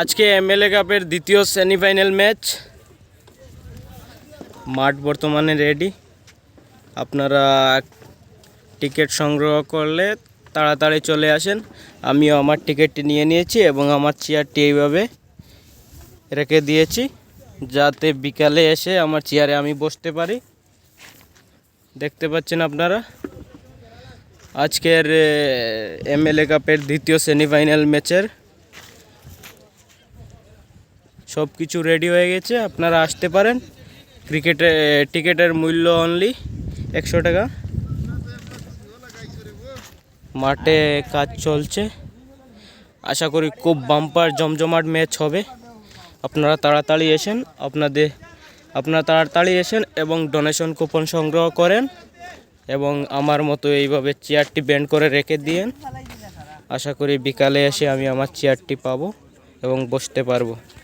আজকে এমএলএ কাপের দ্বিতীয় সেমিফাইনাল ম্যাচ। মাঠ বর্তমানে রেডি। আপনারা টিকিট সংগ্রহ করলে তাড়াতাড়ি চলে আসেন। আমিও আমার টিকিটটি নিয়ে নিয়েছি এবং আমার চেয়ারটি এইভাবে রেখে দিয়েছি, যাতে বিকালে এসে আমার চেয়ারে আমি বসতে পারি। দেখতে পাচ্ছেন আপনারা আজকের এমএলএ কাপের দ্বিতীয় সেমিফাইনাল ম্যাচের সব কিছু রেডি হয়ে গেছে। আপনারা আসতে পারেন। টিকিটের মূল্য অনলি 100 টাকা। মাঠে কাজ চলছে। আশা করি খুব বাম্পার জমজমাট ম্যাচ হবে। আপনারা তাড়াতাড়ি এসেন এবং ডোনেশন কুপন সংগ্রহ করেন এবং আমার মতো এইভাবে চেয়ারটি ব্যান্ড করে রেখে দিয়েন। আশা করি বিকালে এসে আমি আমার চেয়ারটি পাবো এবং বসতে পারবো।